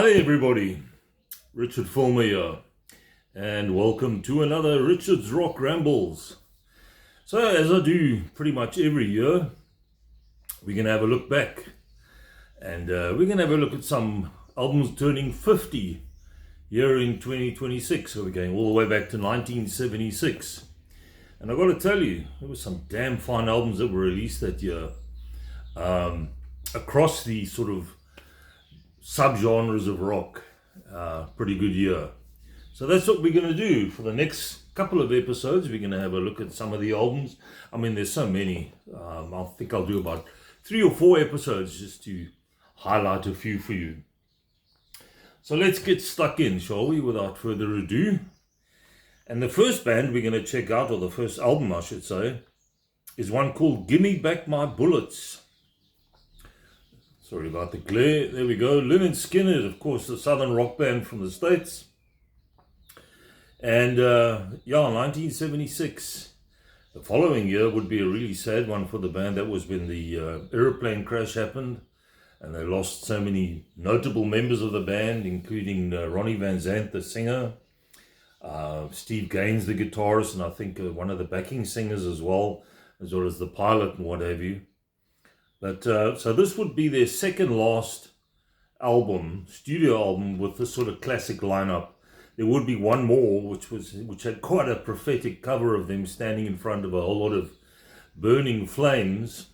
Hi everybody, Richard Fulmer here, and welcome to another Richard's Rock Rambles. So as I do pretty much every year, we're going to have a look back, and we're going to have a look at some albums turning 50 here in 2026. So we're going all the way back to 1976. And I've got to tell you, there were some damn fine albums that were released that year across the sort of subgenres of rock. Pretty good year. So that's what we're going to do for the next couple of episodes. We're going to have a look at some of the albums. I mean, there's so many. I think I'll do about 3 or 4 episodes just to highlight a few for you. So let's get stuck in, shall we, without further ado. And the first band we're going to check out, or the first album I should say, is one called Gimme Back My Bullets. Sorry about the glare. There we go. Skynyrd, of course, the southern rock band from the States. And 1976. The following year would be a really sad one for the band. That was when the aeroplane crash happened. And they lost so many notable members of the band, including Ronnie Van Zant, the singer, Steve Gaines, the guitarist, and I think one of the backing singers as well as the pilot and what have you. But so this would be their second last album, studio album, with this sort of classic lineup. There would be one more, which had quite a prophetic cover of them standing in front of a whole lot of burning flames.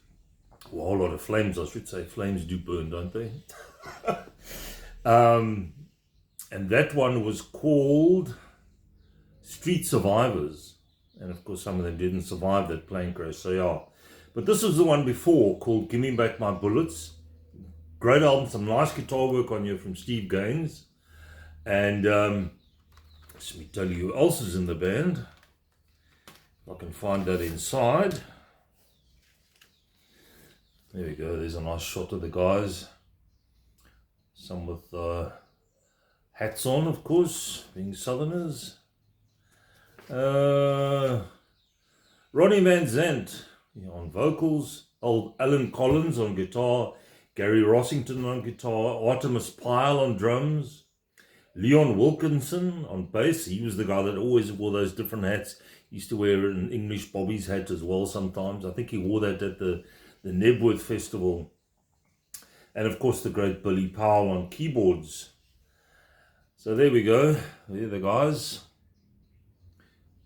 Well, a whole lot of flames, I should say. Flames do burn, don't they? And that one was called Street Survivors. And of course, some of them didn't survive that plane crash. So yeah. But this was the one before, called Gimme Back My Bullets. Great album, some nice guitar work on here from Steve Gaines. And let me tell you who else is in the band. If I can find that inside. There we go, there's a nice shot of the guys. Some with hats on, of course, being Southerners. Ronnie Van Zant on vocals, old Alan Collins on guitar, Gary Rossington on guitar, Artemis Pyle on drums, Leon Wilkinson on bass. He was the guy that always wore those different hats. He used to wear an English Bobby's hat as well sometimes. I think he wore that at the Nebworth Festival. And of course the great Billy Powell on keyboards. So there we go. There are the guys.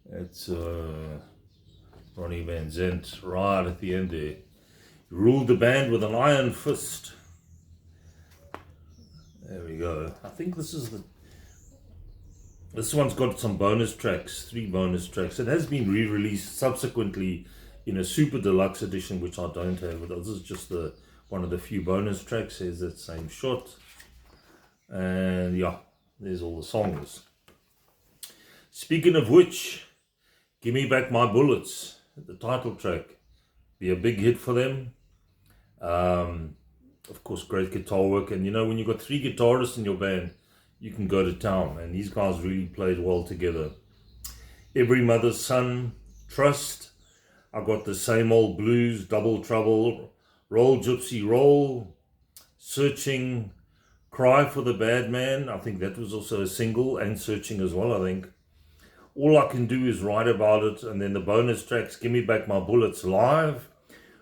That's Ronnie Van Zant right at the end there. He ruled the band with an iron fist. There we go. I think this one's got some bonus tracks, 3 bonus tracks. It has been re-released subsequently in a super deluxe edition, which I don't have. But this is just one of the few bonus tracks. Here's that same shot. And yeah, there's all the songs. Speaking of which, Gimme Back My Bullets, the title track, be a big hit for them. Of course, great guitar work. And you know, when you've got 3 guitarists in your band, you can go to town. And these guys really played well together. Every Mother's Son, Trust, I Got the Same Old Blues, Double Trouble, Roll Gypsy Roll, Searching, Cry for the Bad Man. I think that was also a single, and Searching as well, I think. All I Can Do Is Write About It, and then the bonus tracks, Gimme Back My Bullets live,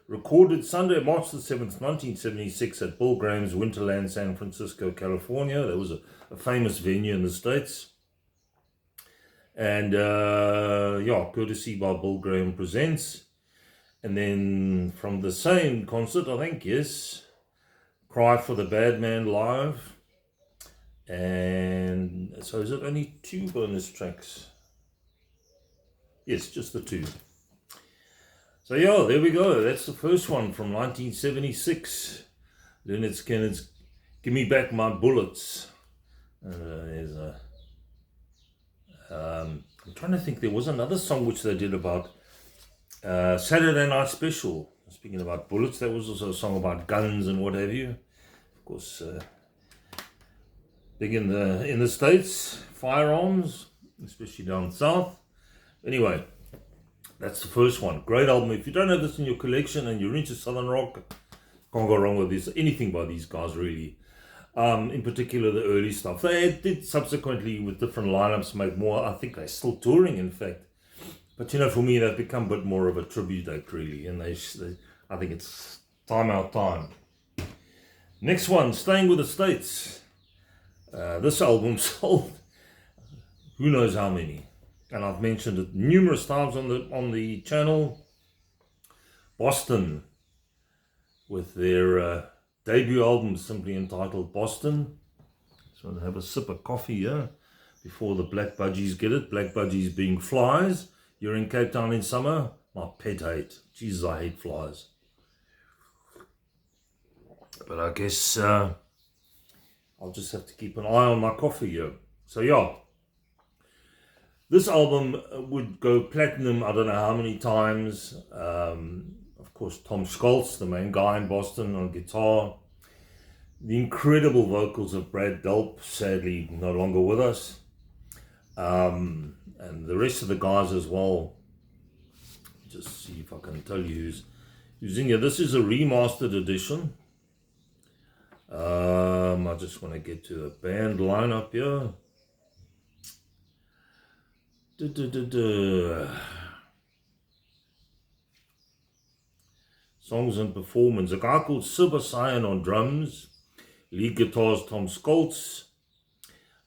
recorded Sunday, March the 7th, 1976 at Bill Graham's Winterland, San Francisco, California. That was a famous venue in the States. And courtesy by Bill Graham Presents. And then from the same concert, I think, yes, Cry for the Bad Man live. And so is it only 2 bonus tracks? Yes, just the 2. So yeah, there we go. That's the first one from 1976. Lynyrd Skynyrd's Gimme Back My Bullets. I'm trying to think, there was another song which they did about Saturday Night Special. Speaking about bullets, that was also a song about guns and what have you. Of course, big in the States, firearms, especially down south. Anyway, that's the first one. Great album. If you don't have this in your collection and you're into Southern rock, can't go wrong with this. Anything by these guys, really. In particular, the early stuff. They did subsequently, with different lineups, make more. I think they're still touring, in fact. But for me, they've become a bit more of a tribute act, really. And I think it's time out time. Next one, Staying with the States. This album sold who knows how many. And I've mentioned it numerous times on the channel. Boston, with their debut album simply entitled Boston. So I'll have a sip of coffee here before the black budgies get it. Black budgies being flies. You're in Cape Town in summer. My pet hate. Jesus, I hate flies. But I guess I'll just have to keep an eye on my coffee here. So yeah, this album would go platinum I don't know how many times. Of course, Tom Scholz, the main guy in Boston, on guitar. The incredible vocals of Brad Delp, sadly no longer with us. And the rest of the guys as well. Just see if I can tell you who's in here. This is a remastered edition. I just want to get to the band lineup here. Songs and performance. A guy called Silver Cyan on drums. Lead guitars Tom Scholz.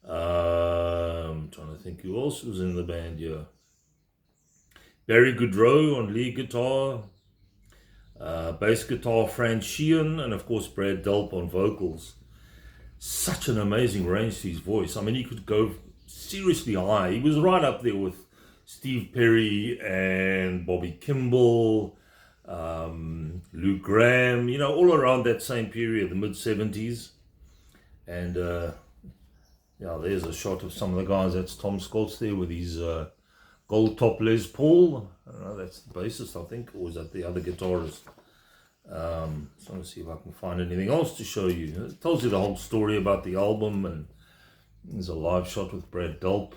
I'm trying to think who else was in the band here. Barry Goodrow on lead guitar. Bass guitar Fran Sheehan, and of course Brad Delp on vocals. Such an amazing range to his voice. I mean, he could go seriously high. He was right up there with Steve Perry and Bobby Kimball, Lou Gramm, all around that same period, the mid-70s. And yeah, there's a shot of some of the guys. That's Tom Scholz there with his gold top Les Paul. I don't know, that's the bassist, I think, or is that the other guitarist? So I'm going to see if I can find anything else to show you. It tells you the whole story about the album, and there's a live shot with Brad Delp.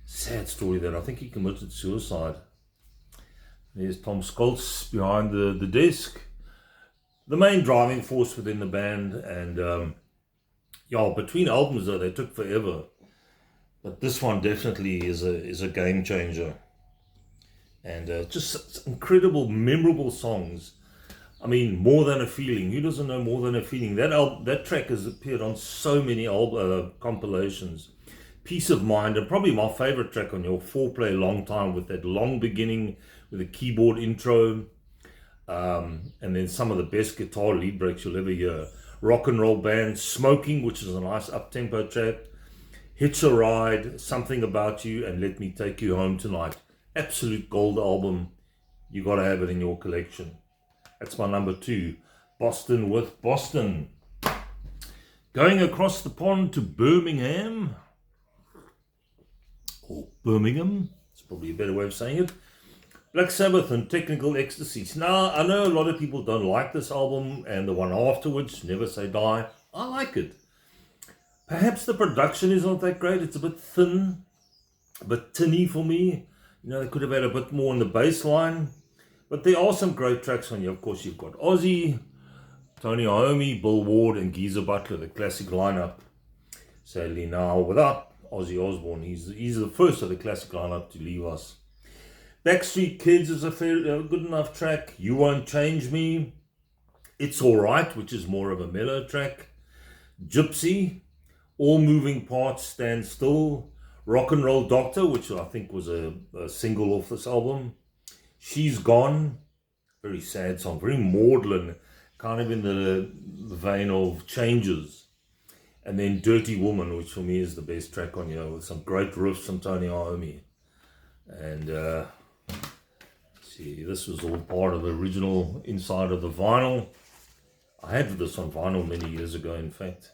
Sad story that I think he committed suicide. There's Tom Scholz behind the desk. The main driving force within the band, and yeah, between albums though, they took forever. But this one definitely is a game changer. And just incredible, memorable songs. I mean, More Than a Feeling. Who doesn't know More Than a Feeling? That track has appeared on so many compilations. Peace of Mind, and probably my favorite track on your 4-play Long Time, with that long beginning with a keyboard intro. And then some of the best guitar lead breaks you'll ever hear. Rock and Roll Band, Smoking, which is a nice up-tempo track. Hitch a Ride, Something About You, and Let Me Take You Home Tonight. Absolute gold album. You got to have it in your collection. That's my number 2. Boston with Boston. Going across the pond to Birmingham. Or Birmingham. It's probably a better way of saying it. Black Sabbath and Technical Ecstasies. Now, I know a lot of people don't like this album, and the one afterwards, Never Say Die. I like it. Perhaps the production is not that great. It's a bit thin, a bit tinny for me. They could have had a bit more on the bass line. But there are some great tracks on here. Of course, you've got Ozzy, Tony Iommi, Bill Ward, and Geezer Butler, the classic lineup. Sadly now, without Ozzy Osbourne, he's the first of the classic lineup to leave us. Backstreet Kids is a good enough track. You Won't Change Me. It's Alright, which is more of a mellow track. Gypsy. All Moving Parts, Stand Still. Rock and Roll Doctor, which I think was a single off this album. She's Gone. Very sad song. Very maudlin. Kind of in the vein of Changes. And then Dirty Woman, which for me is the best track on here, with some great riffs from Tony Iommi. And see, this was all part of the original inside of the vinyl. I had this on vinyl many years ago, in fact.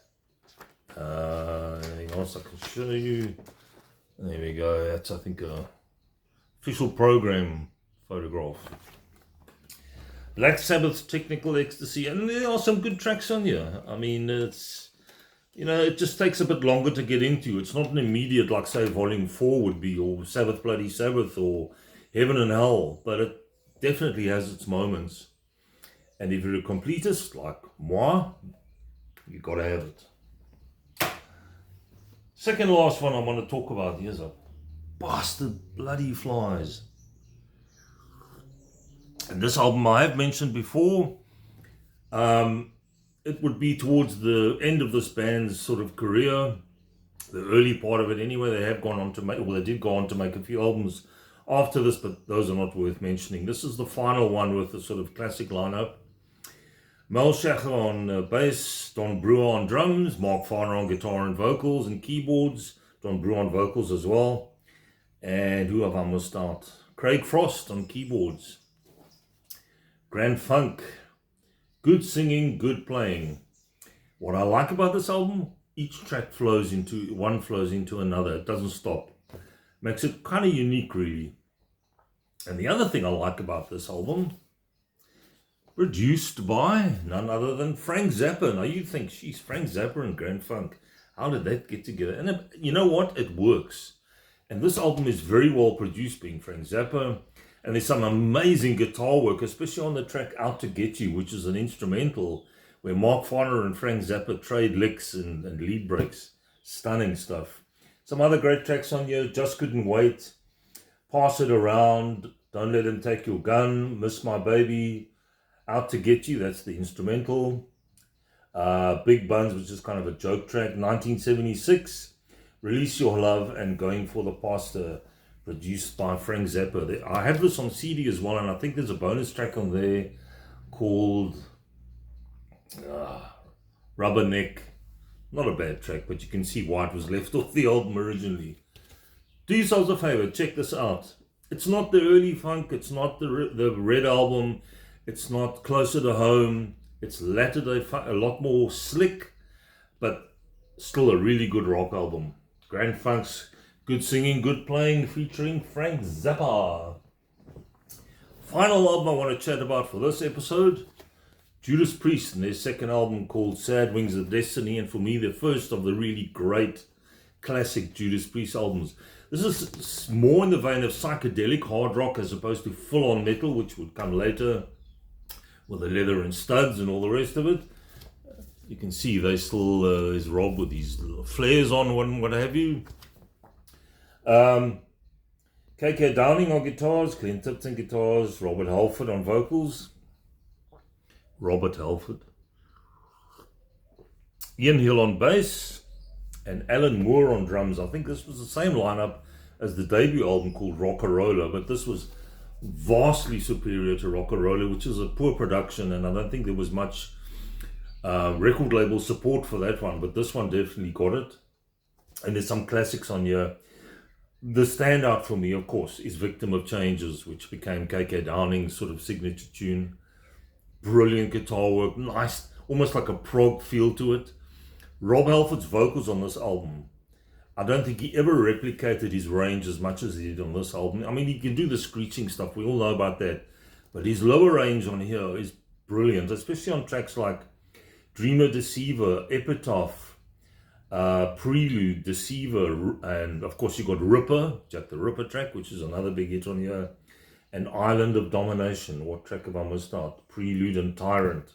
Anything else I can show you? There we go. That's, I think, a official program photograph. Black Sabbath's Technical Ecstasy, and there are some good tracks on here. I mean, it's, it just takes a bit longer to get into. It's not an immediate, like, say, Volume 4 would be, or Sabbath Bloody Sabbath, or Heaven and Hell, but it definitely has its moments. And if you're a completist, like moi, You got to have it. Second last one I want to talk about. Here's a bastard bloody flies. And this album I have mentioned before. It would be towards the end of this band's sort of career, the early part of it anyway. They have gone on to make, well, they did go on to make a few albums after this, but those are not worth mentioning. This is the final one with the sort of classic lineup. Mel Schacher on bass, Don Brewer on drums, Mark Farner on guitar and vocals and keyboards, Don Brewer on vocals as well. And who have I missed out? Craig Frost on keyboards. Grand Funk. Good singing, good playing. What I like about this album, each track flows into another. It doesn't stop. Makes it kind of unique, really. And the other thing I like about this album, produced by none other than Frank Zappa. Now you think, she's Frank Zappa and Grand Funk. How did that get together? And you know what? It works. And this album is very well produced, being Frank Zappa. And there's some amazing guitar work, especially on the track Out to Get You, which is an instrumental where Mark Farner and Frank Zappa trade licks and lead breaks. Stunning stuff. Some other great tracks on here: Just Couldn't Wait, Pass It Around, Don't Let Him Take Your Gun, Miss My Baby, Out to Get You, that's the instrumental. Big Buns, which is kind of a joke track. 1976, Release Your Love, and Going for the Pastor, produced by Frank Zappa. I have this on CD as well, and I think there's a bonus track on there called Rubberneck. Not a bad track, but you can see why it was left off the album originally. Do yourselves a favor, check this out. It's not the early funk, it's not the Red album, it's not Closer to Home, it's latter day funk, a lot more slick, but still a really good rock album. Grand Funk's Good Singing, Good Playing, featuring Frank Zappa. Final album I want to chat about for this episode, Judas Priest and their second album called Sad Wings of Destiny, and for me the first of the really great classic Judas Priest albums. This is more in the vein of psychedelic hard rock as opposed to full-on metal, which would come later with the leather and studs and all the rest of it. You can see they still is Rob with these little flares on and what have you. KK Downing on guitars, Clint Tipton guitars, Robert Halford on vocals. Robert Halford. Ian Hill on bass, and Alan Moore on drums. I think this was the same lineup as the debut album called Rock-a-Roller, but this was vastly superior to Rock-a-Roller, which is a poor production, and I don't think there was much record label support for that one, but this one definitely got it. And there's some classics on here. The standout for me, of course, is Victim of Changes, which became KK Downing's sort of signature tune. Brilliant guitar work, nice, almost like a prog feel to it. Rob Halford's vocals on this album, I don't think he ever replicated his range as much as he did on this album. I mean, he can do the screeching stuff, we all know about that, but his lower range on here is brilliant, especially on tracks like Dreamer, Deceiver, Epitaph, Prelude, Deceiver, and of course you got Ripper, Jack the Ripper track, which is another big hit on here, and Island of Domination. What track have I missed out? Prelude and Tyrant.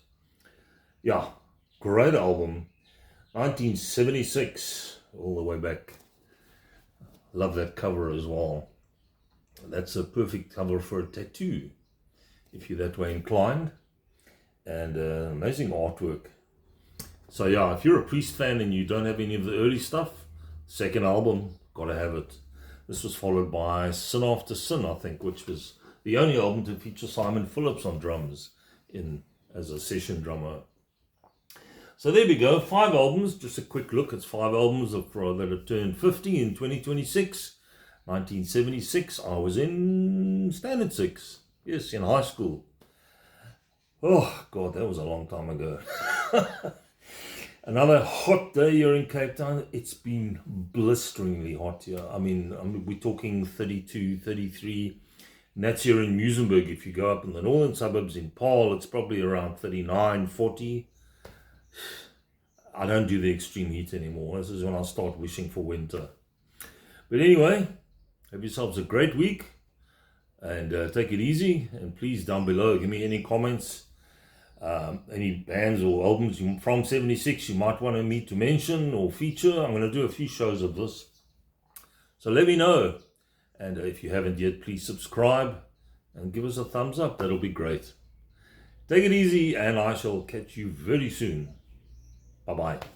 Yeah, great album. 1976, all the way back. Love that cover as well. That's a perfect cover for a tattoo, if you're that way inclined. And amazing artwork. So yeah, if you're a Priest fan and you don't have any of the early stuff, second album, gotta have it. This was followed by Sin After Sin, I think, which was the only album to feature Simon Phillips on drums as a session drummer. So there we go, 5 albums, just a quick look. It's 5 albums that have turned 50 in 2026. 1976, I was in Standard 6, yes, in high school. Oh God, that was a long time ago. Another hot day here in Cape Town. It's been blisteringly hot here. I mean, we're talking 32, 33. And that's here in Muizenberg. If you go up in the northern suburbs in Paarl, it's probably around 39, 40. I don't do the extreme heat anymore. This is when I start wishing for winter. But anyway, have yourselves a great week. And take it easy. And please, down below, give me any comments. any bands or albums from 76 you might want me to mention or feature. I'm going to do a few shows of this. So let me know. And if you haven't yet, please subscribe and give us a thumbs up. That'll be great. Take it easy, and I shall catch you very soon. Bye-bye.